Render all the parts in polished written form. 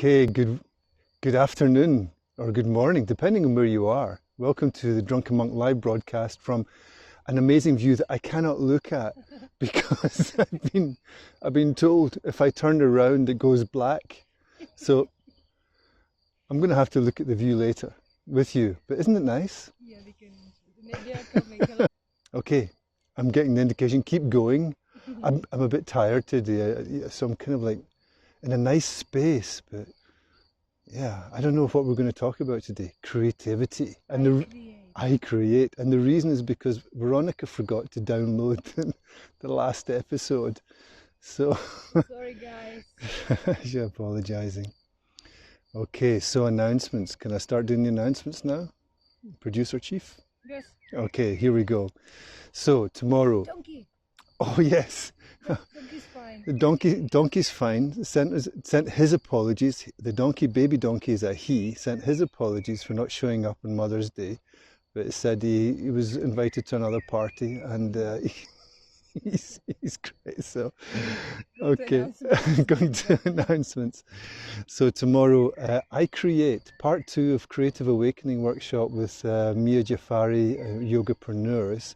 Okay, good afternoon or good morning, depending on where you are. Welcome to the Drunken Monk live broadcast from an amazing view that I cannot look at because I've been told if I turn around it goes black. So I'm going to have to look at the view later with you. But isn't it nice? Yeah, we can. Maybe I can make a Okay, I'm getting the indication. Keep going. I'm a bit tired today, so I'm kind of like in a nice space, but yeah, I don't know what we're going to talk about today. Creativity. And I create. And the reason is because Veronica forgot to download the last episode. So Sorry, guys. she's apologizing. Okay, so announcements. Can I start doing the announcements now? Producer Chief? Yes. Okay, here we go. So tomorrow. Donkey. Oh yes. Donkey's fine. The donkey's fine. Sent his apologies. The baby donkey is a he. Sent his apologies for not showing up on Mother's Day, but it said he was invited to another party and he's great. So okay, going to announcements. So tomorrow I create part 2 of Creative Awakening workshop with Mia Jafari, Yogapreneurs.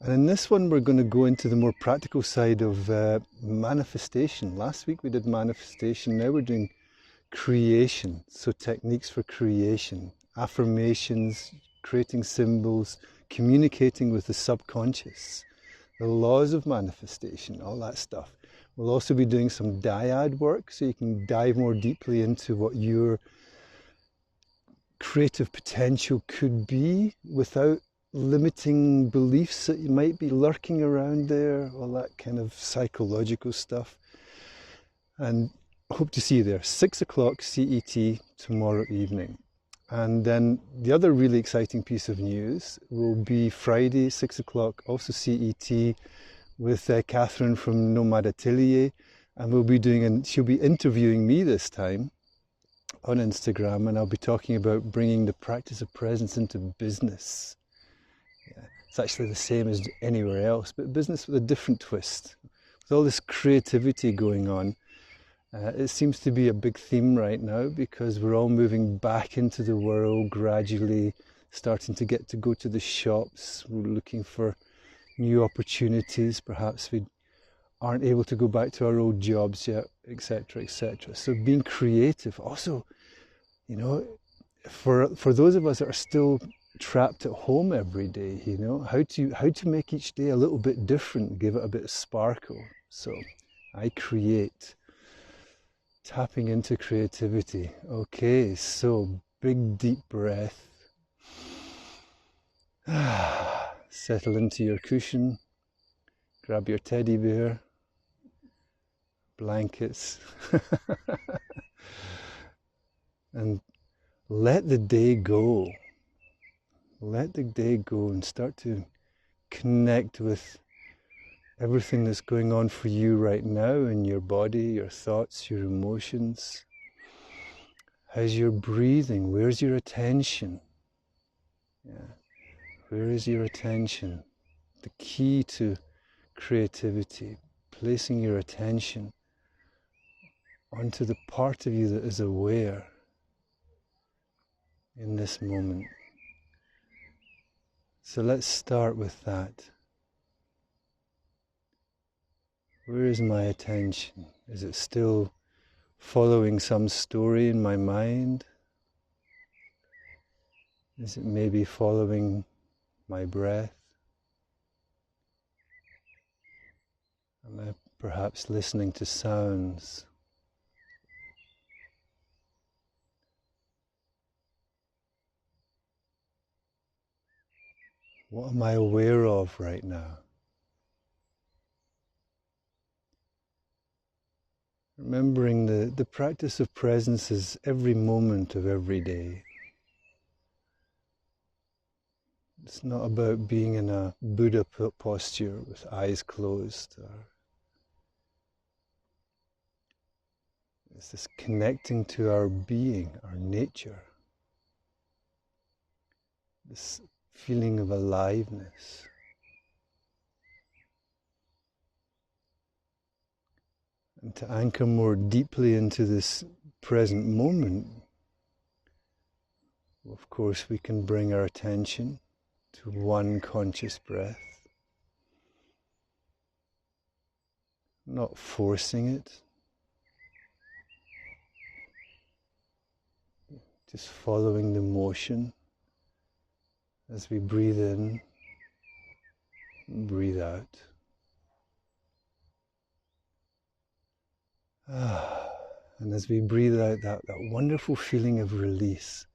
And in this one, we're going to go into the more practical side of manifestation. Last week we did manifestation, now we're doing creation. So techniques for creation, affirmations, creating symbols, communicating with the subconscious, the laws of manifestation, all that stuff. We'll also be doing some dyad work, so you can dive more deeply into what your creative potential could be without limiting beliefs that you might be lurking around there, all that kind of psychological stuff. And I hope to see you there, 6 o'clock CET tomorrow evening. And then the other really exciting piece of news will be Friday, 6 o'clock, also CET, with Catherine from Nomad Atelier. And she'll be interviewing me this time on Instagram, and I'll be talking about bringing the practice of presence into business. It's actually the same as anywhere else, but business with a different twist. With all this creativity going on, it seems to be a big theme right now because we're all moving back into the world gradually, starting to get to go to the shops. We're looking for new opportunities. Perhaps we aren't able to go back to our old jobs yet, etc., etc. So being creative also, you know, for those of us that are still trapped at home every day, you know, how to make each day a little bit different, give it a bit of sparkle. So I create, tapping into creativity. Okay, so big deep breath. Settle into your cushion, grab your teddy bear, blankets, and let the day go. Let the day go and start to connect with everything that's going on for you right now in your body, your thoughts, your emotions. How's your breathing? Where's your attention? Yeah. Where is your attention? The key to creativity, placing your attention onto the part of you that is aware in this moment. So let's start with that. Where is my attention? Is it still following some story in my mind? Is it maybe following my breath? Am I perhaps listening to sounds? What am I aware of right now? Remembering the practice of presence is every moment of every day. It's not about being in a Buddha posture with eyes closed. It's this connecting to our being, our nature. This feeling of aliveness. And to anchor more deeply into this present moment, of course, we can bring our attention to one conscious breath, not forcing it, just following the motion as we breathe in and breathe out. And as we breathe out, that wonderful feeling of release,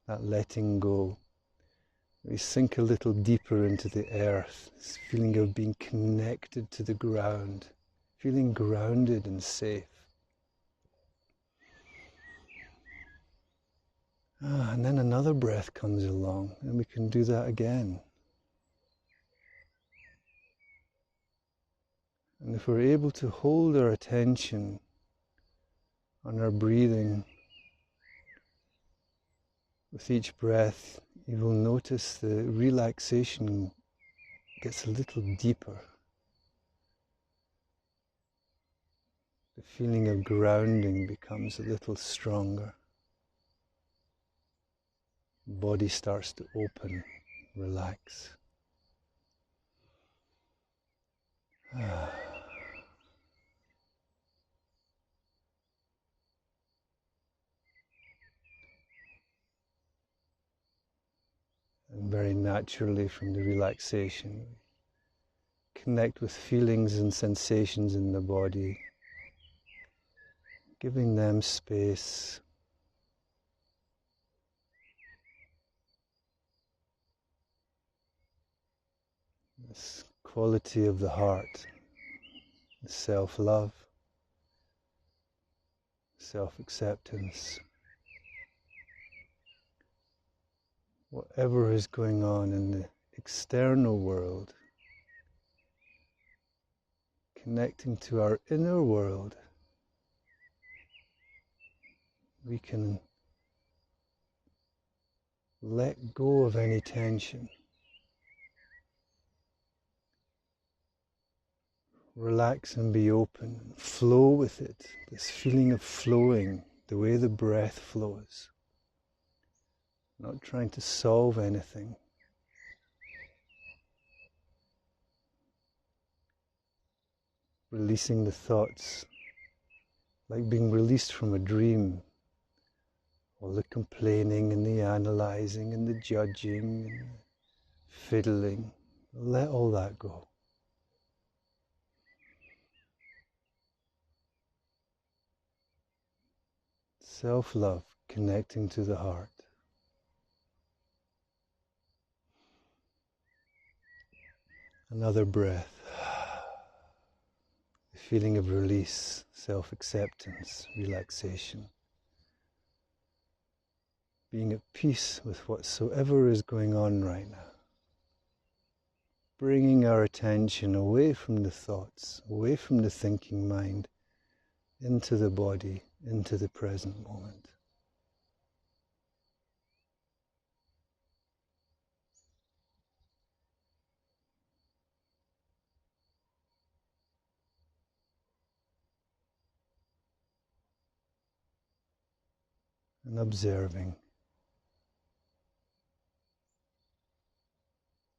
that letting go, we sink a little deeper into the earth, this feeling of being connected to the ground, feeling grounded and safe. And then another breath comes along, and we can do that again. And if we're able to hold our attention on our breathing with each breath, you will notice the relaxation gets a little deeper. The feeling of grounding becomes a little stronger. The body starts to open, relax. And very naturally from the relaxation, connect with feelings and sensations in the body, giving them space. This quality of the heart, self-love, self-acceptance. Whatever is going on in the external world, connecting to our inner world, we can let go of any tension. Relax and be open, and flow with it, this feeling of flowing, the way the breath flows. Not trying to solve anything. Releasing the thoughts, like being released from a dream. All the complaining and the analysing and the judging and the fiddling. Let all that go. Self-love, connecting to the heart. Another breath. The feeling of release, self-acceptance, relaxation. Being at peace with whatsoever is going on right now. Bringing our attention away from the thoughts, away from the thinking mind, into the body, into the present moment. And observing,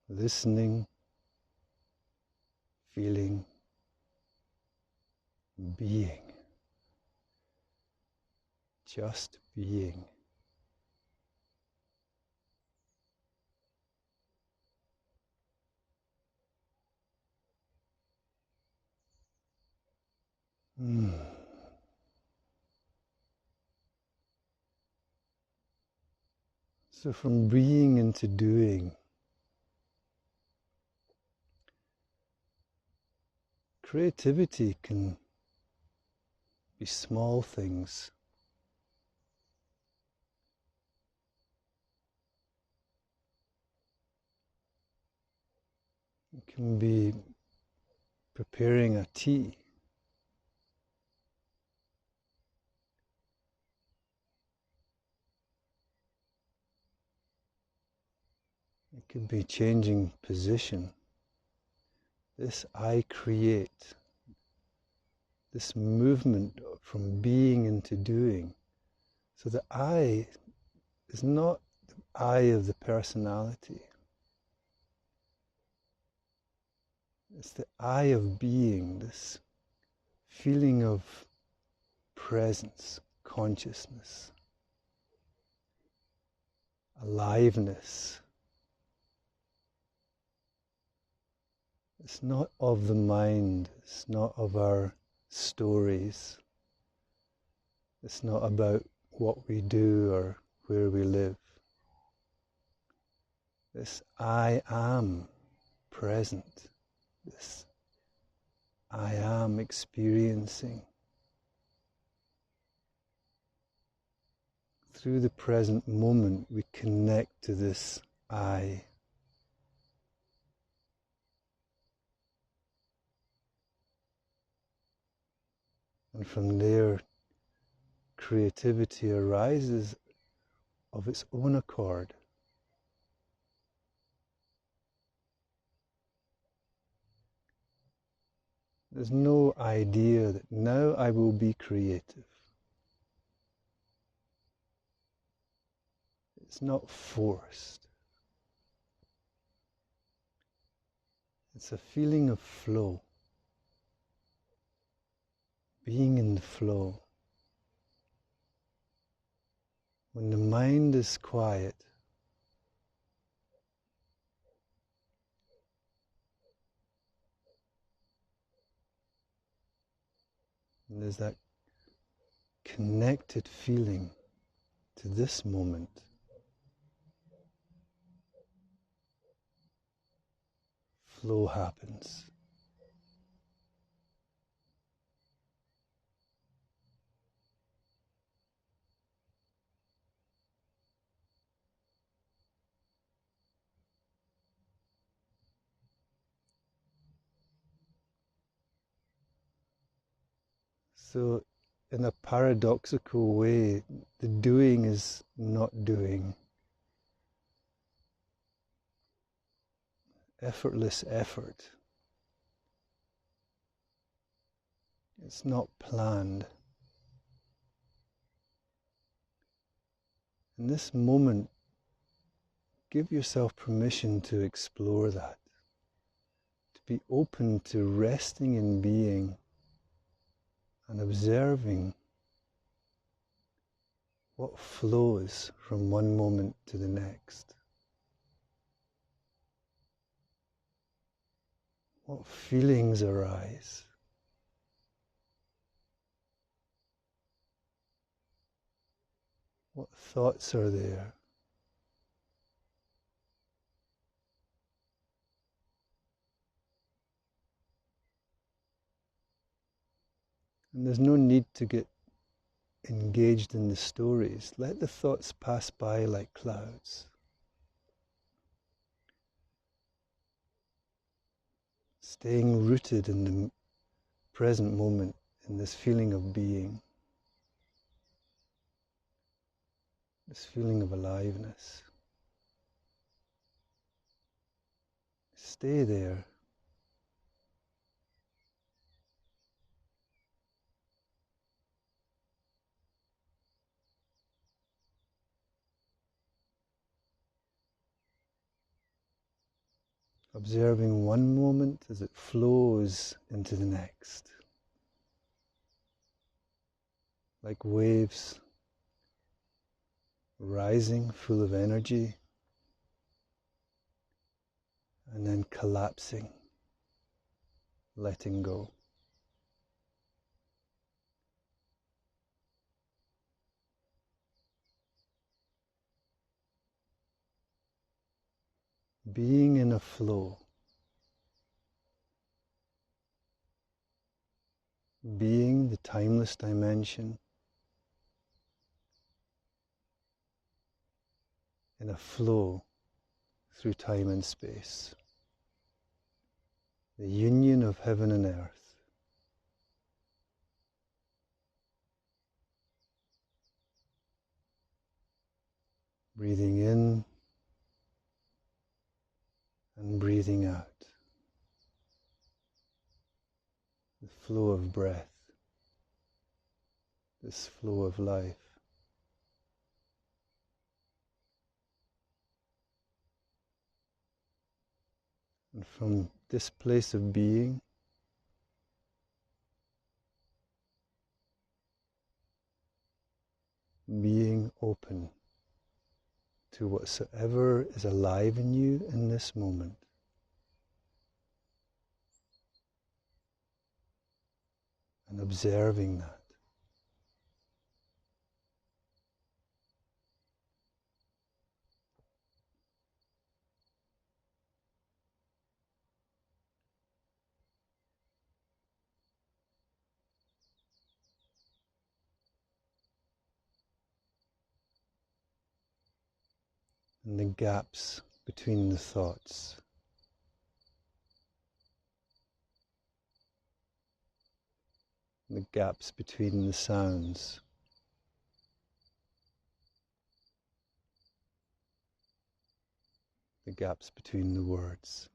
listening, feeling, being, just being. So from being into doing, creativity can be small things. It can be preparing a tea. It could be changing position. This I create. This movement from being into doing So the I is not the I of the personality. It's the I of being, this feeling of presence, consciousness, aliveness. It's not of the mind, it's not of our stories, it's not about what we do or where we live. This I am present, this I am experiencing. Through the present moment, we connect to this I. And from there, creativity arises of its own accord. There's no idea that now I will be creative. It's not forced. It's a feeling of flow, being in the flow. When the mind is quiet, and there's that connected feeling to this moment, flow happens. So in a paradoxical way, the doing is not doing. Effortless effort. It's not planned. In this moment, give yourself permission to explore that, to be open to resting in being and observing what flows from one moment to the next. What feelings arise? What thoughts are there? And there's no need to get engaged in the stories. Let the thoughts pass by like clouds. Staying rooted in the present moment, in this feeling of being, this feeling of aliveness. Stay there. Observing one moment as it flows into the next. Like waves rising full of energy and then collapsing, letting go. Being in a flow. Being the timeless dimension in a flow through time and space. The union of heaven and earth. Breathing in and breathing out. The flow of breath. This flow of life. And from this place of being, being open to whatsoever is alive in you in this moment. And observing that. And the gaps between the thoughts. The gaps between the sounds. The gaps between the words.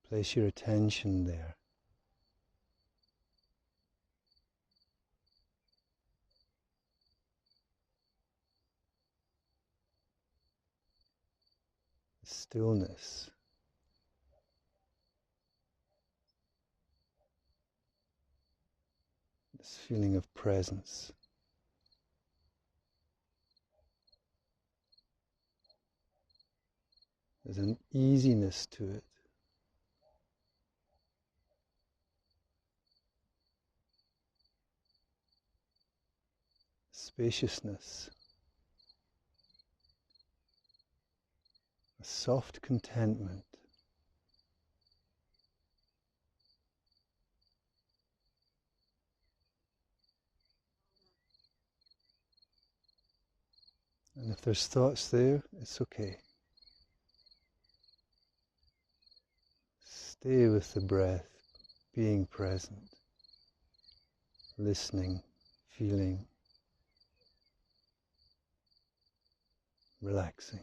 Place your attention there. Stillness. This feeling of presence. There's an easiness to it. Spaciousness. A soft contentment. And if there's thoughts there, it's okay. Stay with the breath, being present, listening, feeling, relaxing.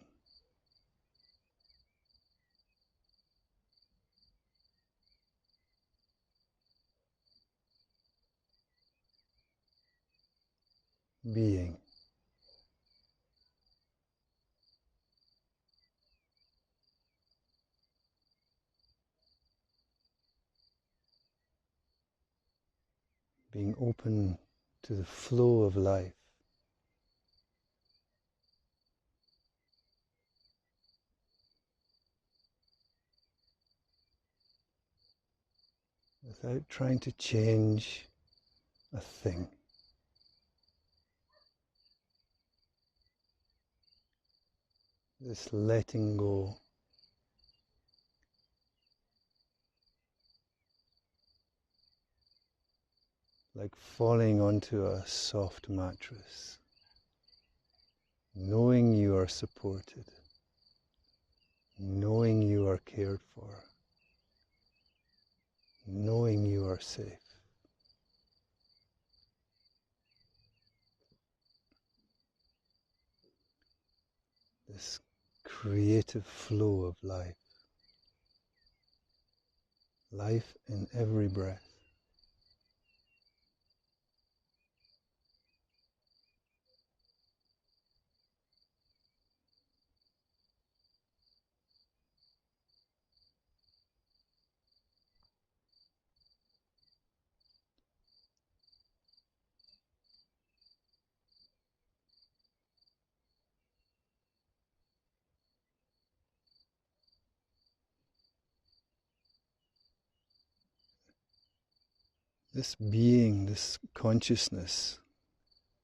Being. Being open to the flow of life. Without trying to change a thing. This letting go. Like falling onto a soft mattress. Knowing you are supported. Knowing you are cared for. Knowing you are safe. This creative flow of life. Life in every breath. This being, this consciousness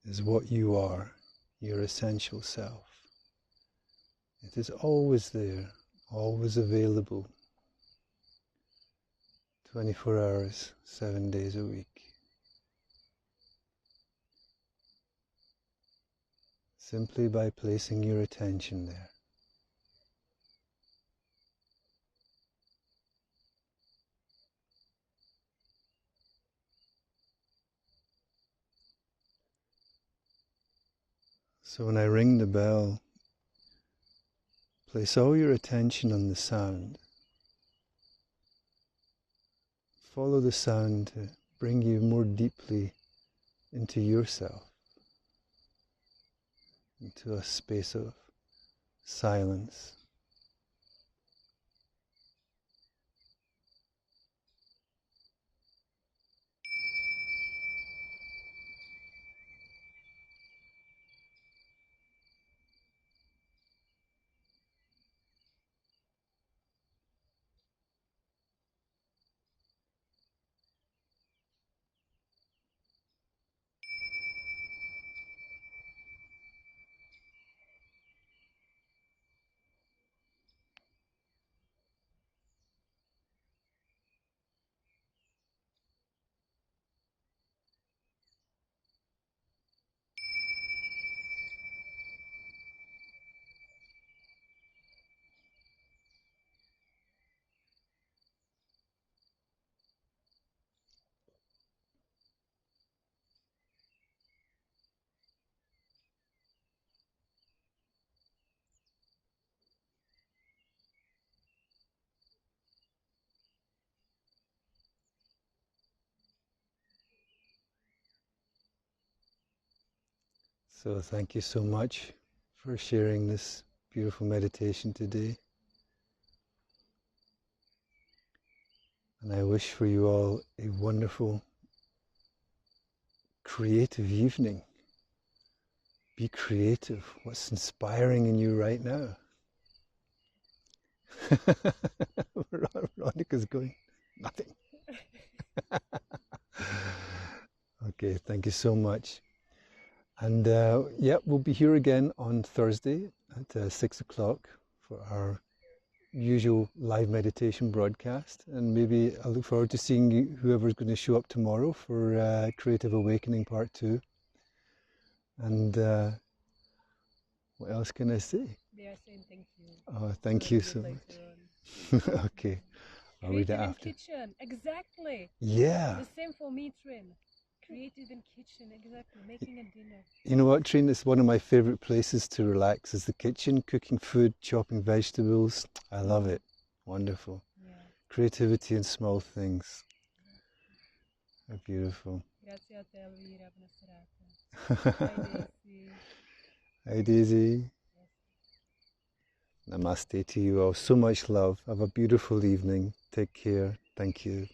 is what you are, your essential self. It is always there, always available, 24 hours, 7 days a week. Simply by placing your attention there. So when I ring the bell, place all your attention on the sound. Follow the sound to bring you more deeply into yourself, into a space of silence. So thank you so much for sharing this beautiful meditation today. And I wish for you all a wonderful, creative evening. Be creative. What's inspiring in you right now? Veronica's going, nothing. Okay, thank you so much. And yeah, we'll be here again on Thursday at 6 o'clock for our usual live meditation broadcast. And maybe I look forward to seeing you, whoever's going to show up tomorrow for Creative Awakening Part 2. And what else can I say? They are saying thank you. Oh, thank you so much. Okay, I'll read it Creative in after. kitchen, exactly. Yeah. The same for me, Trin. Creative in kitchen, exactly. Making a dinner. You know what, Trina? It's one of my favourite places to relax is the kitchen, cooking food, chopping vegetables. I love it. Wonderful. Yeah. Creativity in small things. How beautiful. Grazie a te, Elvira. Buona serata. Bye, Daisy. Hi, Daisy. Namaste to you all. So much love. Have a beautiful evening. Take care. Thank you.